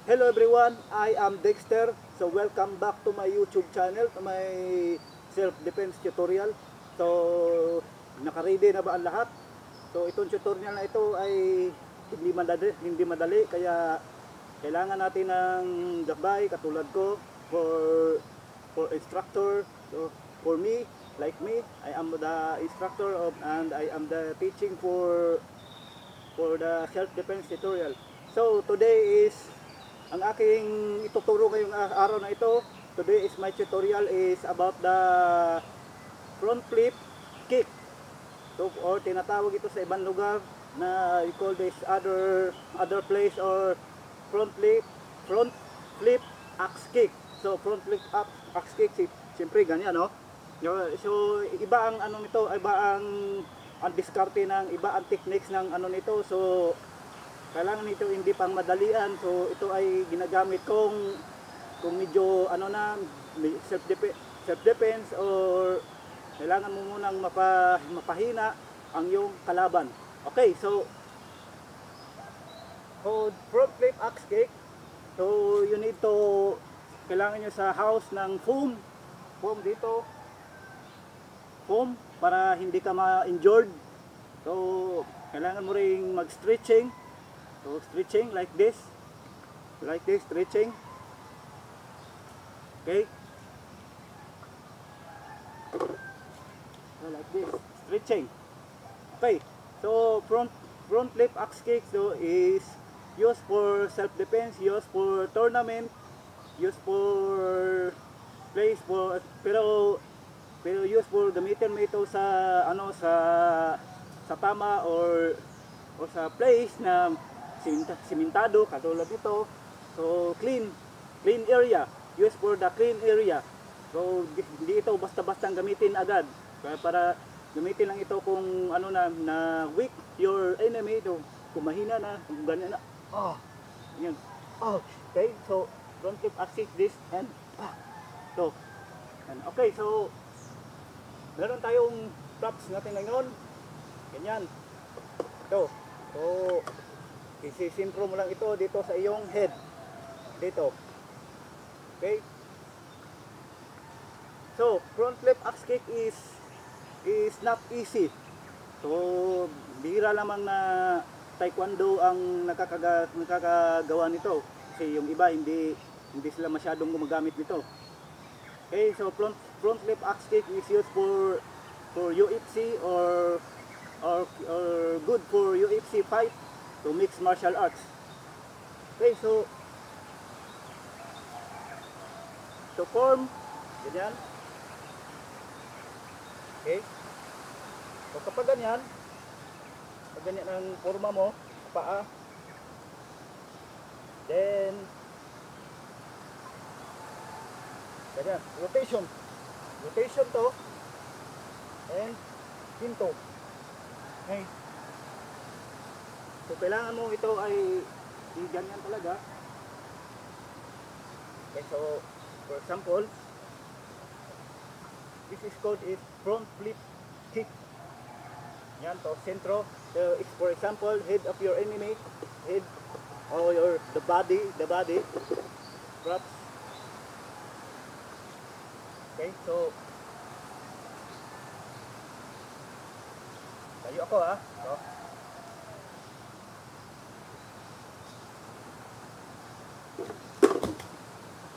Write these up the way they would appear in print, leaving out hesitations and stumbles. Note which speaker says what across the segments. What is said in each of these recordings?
Speaker 1: Hello everyone, I am Dexter. So welcome back to my YouTube channel, to my self-defense tutorial. So naka-ready na ba ang lahat? So itong tutorial na ito ay hindi madali kaya kailangan natin ng gabay katulad ko for instructor. So for me, like me, I am the instructor and I am the teaching for the self-defense tutorial. So today is ang aking ituturo ngayong araw na ito. Today is my tutorial is about the front flip kick. So, or tinatawag ito sa ibang lugar na you call this other place or front flip axe kick. So front flip axe kick, siyempre ganyan, no? So iba ang ano nito, iba ang diskarte ng iba ang techniques ng ano nito. So kailangan nito hindi pang madalian. So ito ay ginagamit kung medyo ano na self defense or kailangan mo munang mapahina ang iyong kalaban. Okay, so front flip axe kick, so you need to kailangan nyo sa house ng foam dito, foam para hindi ka ma-injured. So kailangan mo ring mag-stretching. So stretching like this, stretching. Okay. So like this, stretching. Okay. So front flip axe kick so is used for self-defense, used for tournament, used for place for pero used for gamitin mo ito sa ano sa tama or sa place na simentado katulad nito. So clean area, used for the clean area. So hindi ito basta-bastang gamitin agad. Para gamitin lang ito kung ano na weak your enemy, to kung mahina na, kung ganyan na. Yan. Okay, so front flip axe kick this and so. And okay, so meron tayong props natin ngayon. Ganyan. Ito. So isisintro mo lang ito dito sa iyong head. Dito. Okay? So, front flip axe kick is not easy. So, bihira lamang na taekwondo ang nakakagawa nito. Kasi yung iba hindi sila masyadong gumagamit nito. Okay, so front flip axe kick is used for UFC or good for UFC fight. To mixed martial arts. Okay, so form ganyan. Okay, so kapag ganyan ang forma mo paa, then ganyan rotation to and pinto. Okay. So kailangan mo ito ay ganyan talaga. Okay, so for example, this is called is front flip kick. Yan to sentro. So it's for example head of your enemy, head or the body props. Okay, so tayo ako so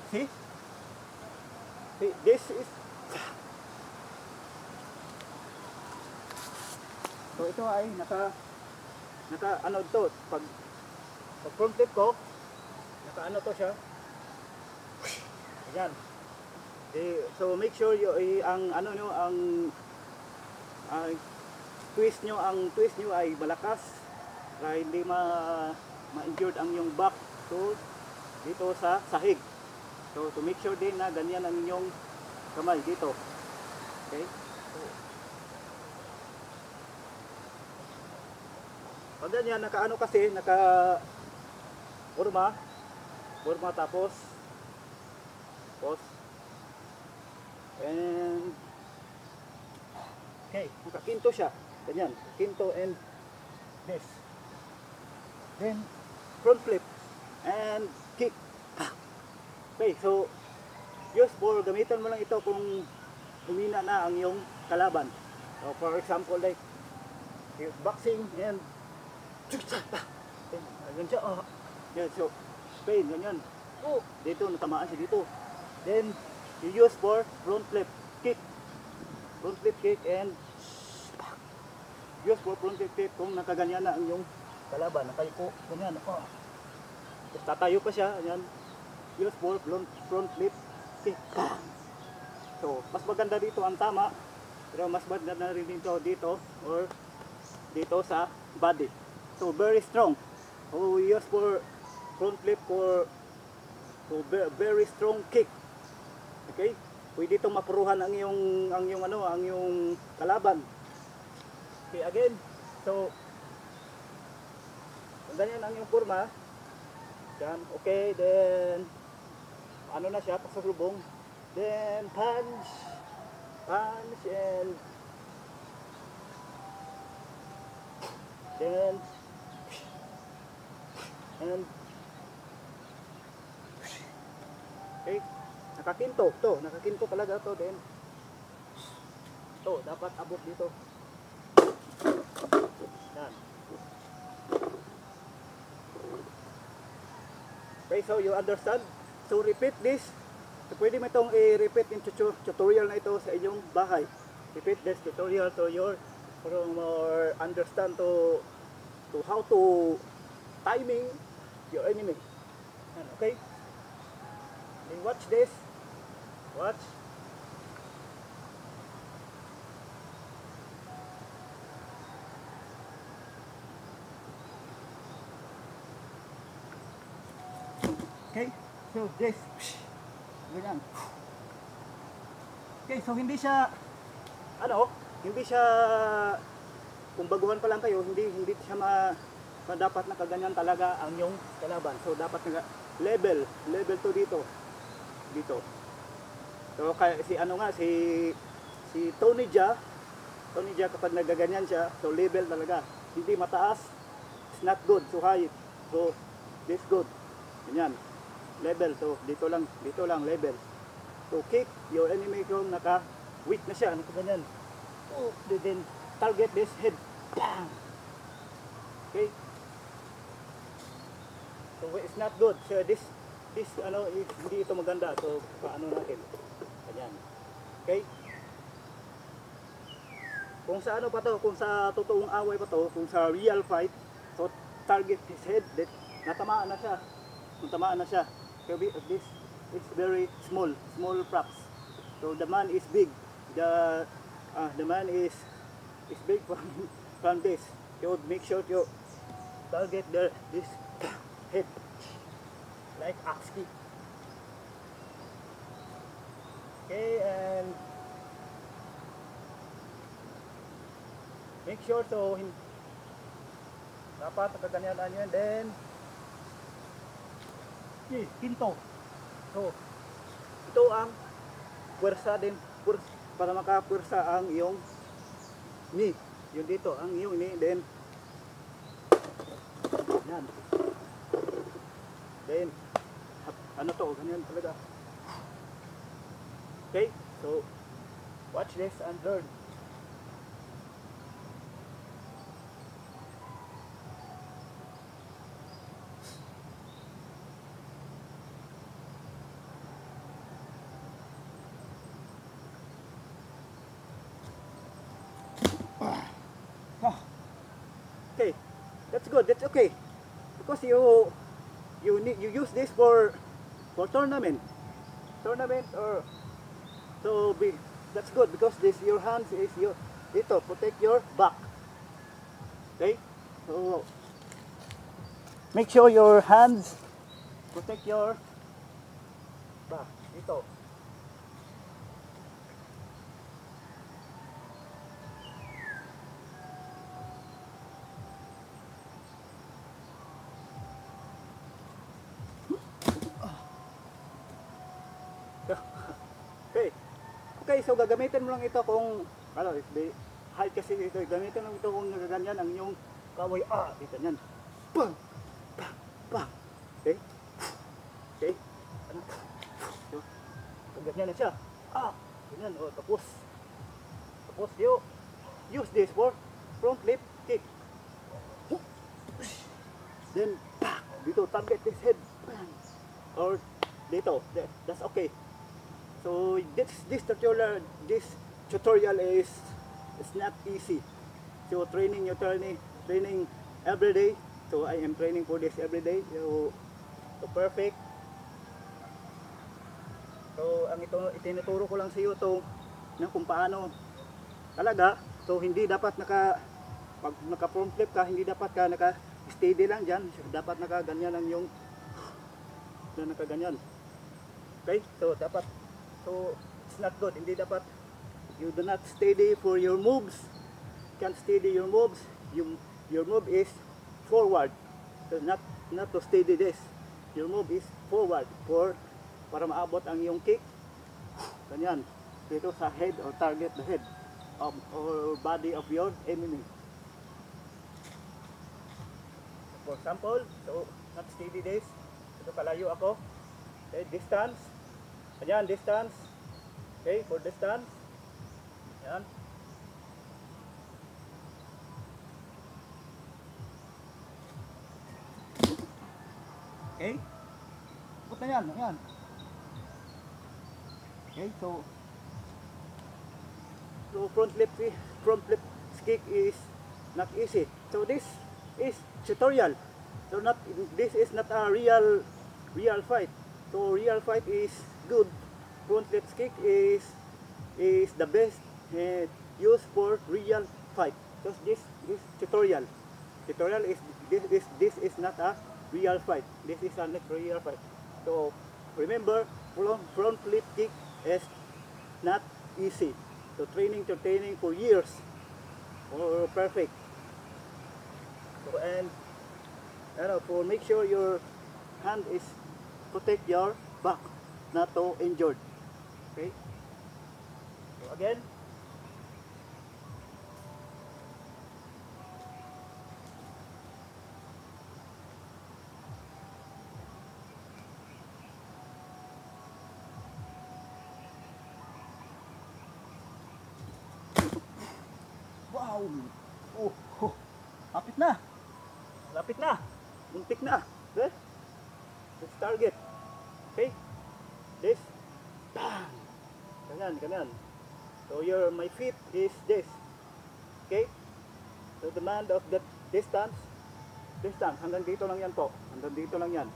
Speaker 1: See, this is so ito ay naka ano to pag front flip ko naka ano to siya. Ayan. So make sure ang ano nyo ang twist nyo ay malakas para hindi ma-injured ang yung back to dito sa sahig. So to make sure din na ganyan ang inyong kamay dito. Okay? Pag ganyan naka forma tapos and okay, nakakinto siya. Ganyan, kinto and this. Then front flip and kick. Okay, so gamitan mo lang ito kung humina na ang iyong kalaban. So for example, like boxing and ganyan siya. Yeah, so Spain, ganyan. Dito, natamaan siya dito. Then, you use for front flip kick. Front flip kick and use for front flip kick kung nakaganyan na ang iyong kalaban. Nakayuko, ganyan. Tatayo pa siya, ganyan. Use for front flip kick. So, mas maganda dito ang tama, pero mas maganda rin dito or dito sa body. So, very strong. So, we use for front flip for very strong kick. Okay? Pwede itong mapuruhan ang iyong kalaban. Okay, again. So, ganyan ang iyong forma. Yan, okay, then ano na siya, pasalubong. Then punch and then okay, nakakinto talaga to, then dapat abot dito. Yan. Okay, so you understand? So repeat this. So, pwede mo itong i-repeat yung tutorial na ito sa inyong bahay. Repeat this tutorial to more understand to how to timing your enemy. Okay? Then watch this. Watch. Okay, so this, ganyan. Okay, so hindi siya, kung baguhan pa lang kayo, hindi siya dapat nakaganyan talaga ang yung kalaban. So dapat level to dito. So si Tony Jaa kapag nagaganyan siya, so level talaga. Hindi mataas, it's not good. So high, so this good. Ganyan. Level, so dito lang level. So kick your enemy kung naka-weak na siya, ganyan. Then target this head. Bang! Okay? So it's not good. So this hindi ito maganda. So paano natin? Ganyan. Okay? Kung sa kung sa totoong away pa to, kung sa real fight, so target his head, natamaan na siya. So this is very small props. So the man is big. The man is big from this. You make sure you target this head like axe kick. Okay, and make sure so dapat nakaganyan yan, then hinto. So, ito ang puwersa din, para makapuwersa ang iyong knee. Yun dito, ang iyong knee, then yan. Then, ganyan talaga. Okay, so, watch this and learn. Okay, that's good. That's okay, because you use this for tournament or so big. That's good because your hands is dito protect your back. Okay, so make sure your hands protect your back dito. Okay, so gagamitin mo lang ito kung height kasi ito, gamitin lang ito kung nagaganyan ang yung kahoy. Dito yan. Bang! Bang! Bang! Okay? ganyan na siya. Ganyan. O, tapos you use this for front flip kick. Then, dito, target this head. Or dito, that's okay. So, this tutorial is not easy. So, training every day. So, I am training for this every day. So perfect. So, ang itinuturo ko lang sa iyo kung paano talaga. So, hindi dapat pag naka-front flip ka, hindi dapat ka naka-steady lang dyan. Dapat naka-ganyan lang yung naka-ganyan. Okay? So, it's not good. Hindi dapat, you do not steady for your moves. You can't steady your moves. Your move is forward. So, not to steady this. Your move is forward para maabot ang iyong kick. Ganyan. Dito sa head or target the head or body of your enemy. For example, so not steady this. Ito kalayo ako. Okay, distance. Ganyan, distance. Okay, for distance. Yan. Okay? Put na yan, yan. Okay, so front flip kick is not easy. So this is tutorial. So this is not a real fight. So real fight is good. Front flip kick is the best used for real fight. So this tutorial is this is not a real fight. This is not real fight. So remember, front flip kick is not easy. So training for years or perfect. So and for make sure your hand is protect your back, not to injured. Okay. So again. Wow! Oh, lapit na! Lapit na! Muntik na! Okay? Let's target. Okay? This. Bang! Ganyan. So my feet is this. Okay? So demand of that distance, hanggang dito lang yan po. Hanggang dito lang yan.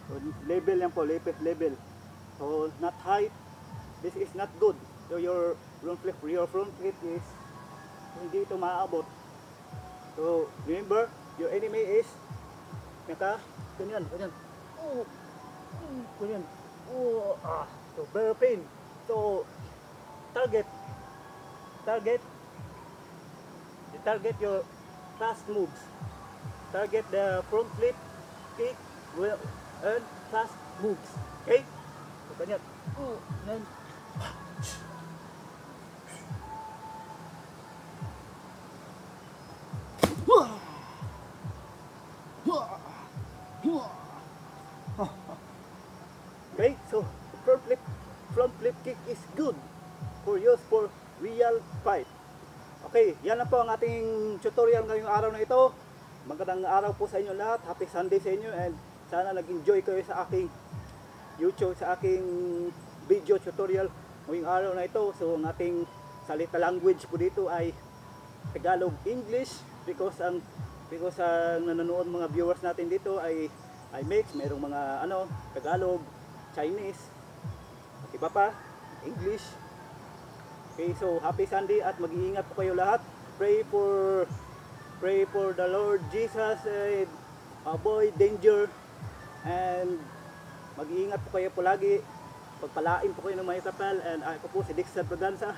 Speaker 1: So level yan po, level. So not height. This is not good. So your front flip is hindi ito maaabot. So remember, your enemy is ganyan. Ganyan. So very pain. So target your fast moves. Target the front flip kick will earn fast moves. Okay? So ganyan. Ganyan. Okay, so front flip kick is good for use for real fight. Okay, yan lang po ang ating tutorial ngayong araw na ito. Magandang araw po sa inyo lahat. Happy Sunday sa inyo, and sana nag-enjoy kayo sa aking YouTube, sa aking video tutorial ngayong araw na ito. So ang ating salita language po dito ay Tagalog, English, because ang nanonood mga viewers natin dito ay mix, mayroong mga Tagalog, Chinese, at iba pa, English. Okay, so happy Sunday at mag-iingat po kayo lahat. Pray for the Lord Jesus, avoid danger, and mag-iingat po kayo palagi. Pagpalain po kayo ng may kapal, and ako po si Dexter Braganza.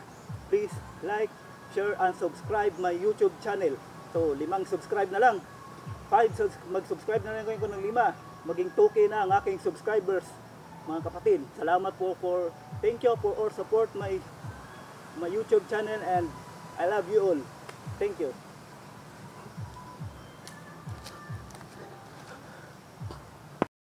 Speaker 1: Please like, share, and subscribe my YouTube channel. So 5 subscribe na lang. Mag-subscribe na lang kayo ng 5. Maging 2K na ang aking subscribers, mga kapatid. Salamat po thank you for all support my YouTube channel, and I love you all. Thank you.